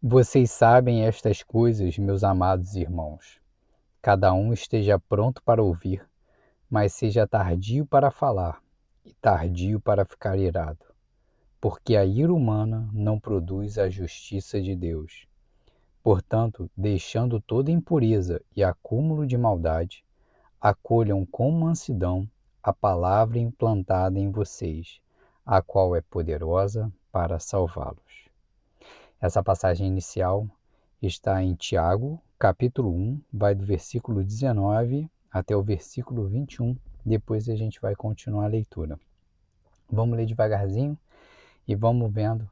Vocês sabem estas coisas, meus amados irmãos. Cada um esteja pronto para ouvir, mas seja tardio para falar e tardio para ficar irado, porque a ira humana não produz a justiça de Deus. Portanto, deixando toda impureza e acúmulo de maldade, acolham com mansidão a palavra implantada em vocês, a qual é poderosa para salvá-los. Essa passagem inicial está em Tiago, capítulo 1, vai do versículo 19 até o versículo 21. Depois a gente vai continuar a leitura. Vamos ler devagarzinho e vamos vendo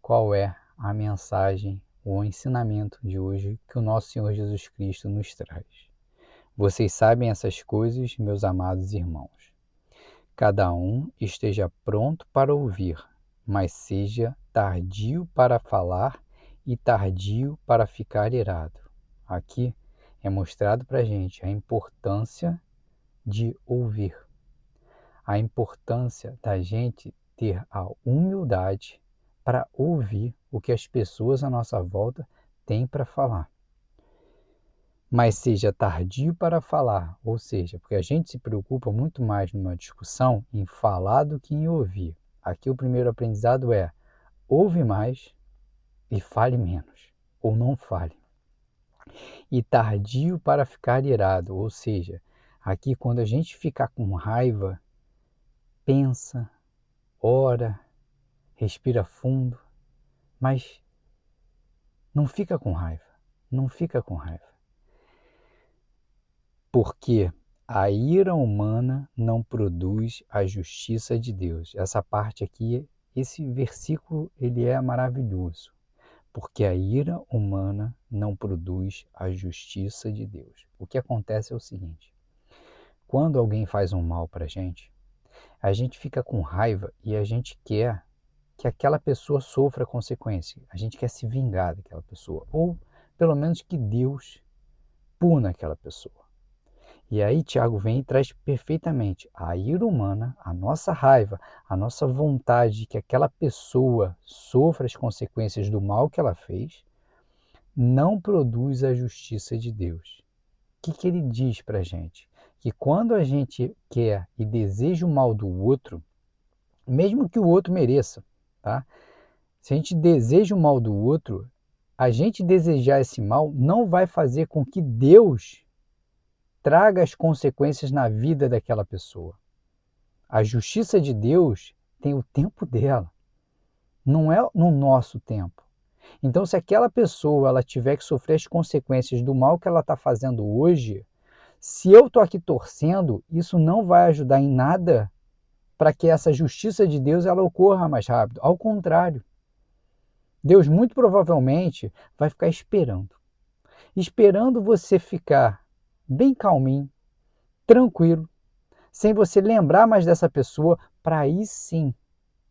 qual é a mensagem, o ensinamento de hoje que o nosso Senhor Jesus Cristo nos traz. Vocês sabem essas coisas, meus amados irmãos. Cada um esteja pronto para ouvir, mas seja tardio para falar e tardio para ficar irado. Aqui é mostrado para a gente a importância de ouvir, a importância da gente ter a humildade para ouvir o que as pessoas à nossa volta têm para falar. Mas seja tardio para falar, ou seja, porque a gente se preocupa muito mais numa discussão em falar do que em ouvir. Aqui o primeiro aprendizado é: ouve mais e fale menos, ou não fale. E tardio para ficar irado, ou seja, aqui quando a gente ficar com raiva, pensa, ora, respira fundo, mas não fica com raiva, não fica com raiva. Porque a ira humana não produz a justiça de Deus. Essa parte aqui, esse versículo, ele é maravilhoso. Porque a ira humana não produz a justiça de Deus. O que acontece é o seguinte: quando alguém faz um mal para a gente fica com raiva e a gente quer que aquela pessoa sofra consequência. A gente quer se vingar daquela pessoa. Ou, pelo menos, que Deus puna aquela pessoa. E aí Tiago vem e traz perfeitamente a ira humana, a nossa raiva, a nossa vontade de que aquela pessoa sofra as consequências do mal que ela fez, não produz a justiça de Deus. O que ele diz para a gente? Que quando a gente quer e deseja o mal do outro, mesmo que o outro mereça, tá? Se a gente deseja o mal do outro, a gente desejar esse mal não vai fazer com que Deus traga as consequências na vida daquela pessoa. A justiça de Deus tem o tempo dela, não é no nosso tempo. Então, se aquela pessoa ela tiver que sofrer as consequências do mal que ela está fazendo hoje, se eu estou aqui torcendo, isso não vai ajudar em nada para que essa justiça de Deus ela ocorra mais rápido. Ao contrário, Deus muito provavelmente vai ficar esperando você ficar bem calminho, tranquilo, sem você lembrar mais dessa pessoa, para aí sim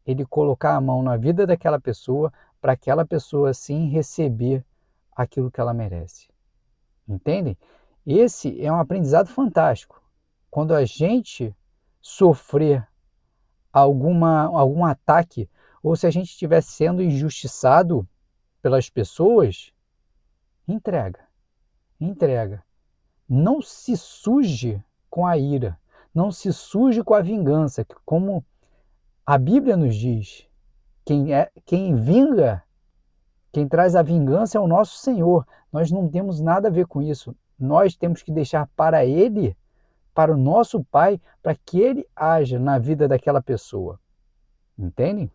ele colocar a mão na vida daquela pessoa, para aquela pessoa sim receber aquilo que ela merece. Entendem? Esse é um aprendizado fantástico. Quando a gente sofrer algum ataque, ou se a gente estiver sendo injustiçado pelas pessoas, entrega. Não se suje com a ira, não se suje com a vingança, como a Bíblia nos diz. Quem vinga, quem traz a vingança é o nosso Senhor. Nós não temos nada a ver com isso. Nós temos que deixar para Ele, para o nosso Pai, para que Ele haja na vida daquela pessoa. Entendem?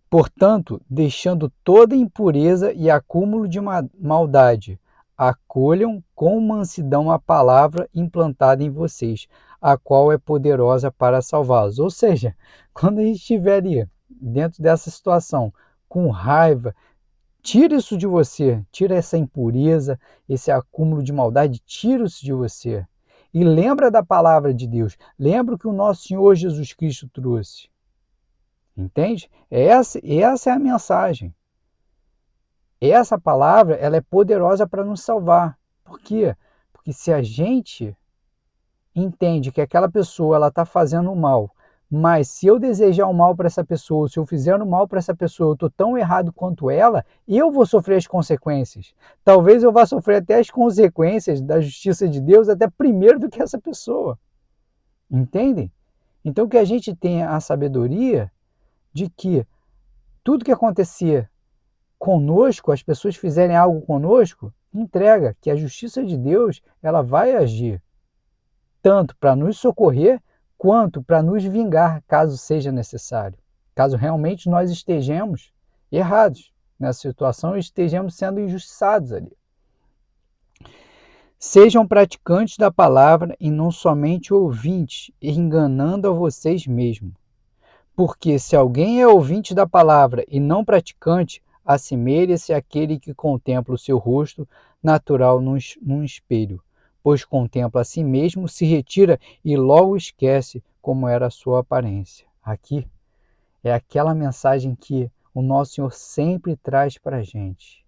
Portanto, deixando toda impureza e acúmulo de maldade, acolham com mansidão a palavra implantada em vocês, a qual é poderosa para salvá-los. Ou seja, quando a gente estiver ali, dentro dessa situação, com raiva, tira isso de você, tira essa impureza, esse acúmulo de maldade, tira isso de você. E lembra da palavra de Deus, lembra o que o nosso Senhor Jesus Cristo trouxe. Entende? Essa é a mensagem. Essa palavra ela é poderosa para nos salvar. Por quê? Porque se a gente entende que aquela pessoa está fazendo mal, Mas se eu desejar o mal para essa pessoa, se eu fizer o mal para essa pessoa, eu estou tão errado quanto ela, eu vou sofrer as consequências. Talvez eu vá sofrer até as consequências da justiça de Deus até primeiro do que essa pessoa. Entendem? Então que a gente tenha a sabedoria de que tudo que acontecer conosco, as pessoas fizerem algo conosco, entrega, que a justiça de Deus ela vai agir, tanto para nos socorrer, quanto para nos vingar, caso seja necessário. Caso realmente nós estejamos errados nessa situação e estejamos sendo injustiçados ali. Sejam praticantes da palavra e não somente ouvintes, enganando a vocês mesmos. Porque se alguém é ouvinte da palavra e não praticante, assemelha-se àquele que contempla o seu rosto natural num espelho, pois contempla a si mesmo, se retira e logo esquece como era a sua aparência. Aqui é aquela mensagem que o nosso Senhor sempre traz para a gente.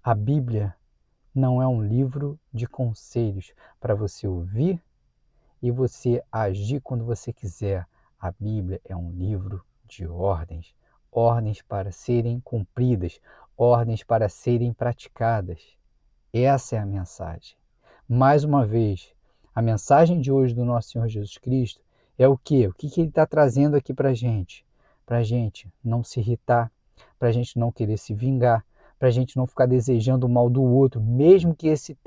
A Bíblia não é um livro de conselhos para você ouvir e você agir quando você quiser. A Bíblia é um livro de ordens, ordens para serem cumpridas, ordens para serem praticadas. Essa é a mensagem. Mais uma vez, a mensagem de hoje do nosso Senhor Jesus Cristo é o quê? O que ele está trazendo aqui para a gente? Para a gente não se irritar, para a gente não querer se vingar, para a gente não ficar desejando o mal do outro, mesmo que esse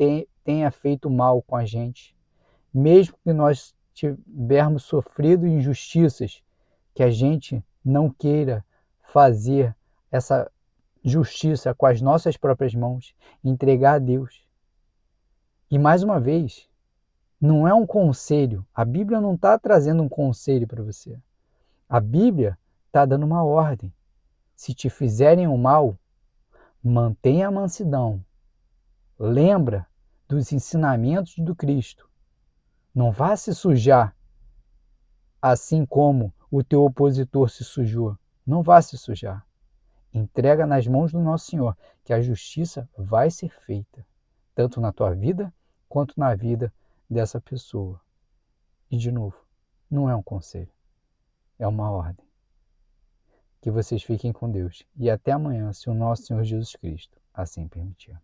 tenha feito mal com a gente. Mesmo que nós tivermos sofrido injustiças, que a gente não queira fazer essa justiça com as nossas próprias mãos, entregar a Deus. E mais uma vez, não é um conselho. A Bíblia não está trazendo um conselho para você. A Bíblia está dando uma ordem. Se te fizerem o mal, mantenha a mansidão. Lembra dos ensinamentos do Cristo. Não vá se sujar assim como o teu opositor se sujou. Não vá se sujar. Entrega nas mãos do nosso Senhor, que a justiça vai ser feita, tanto na tua vida, quanto na vida dessa pessoa. E, de novo, não é um conselho, é uma ordem. Que vocês fiquem com Deus. E até amanhã, se o nosso Senhor Jesus Cristo assim permitir.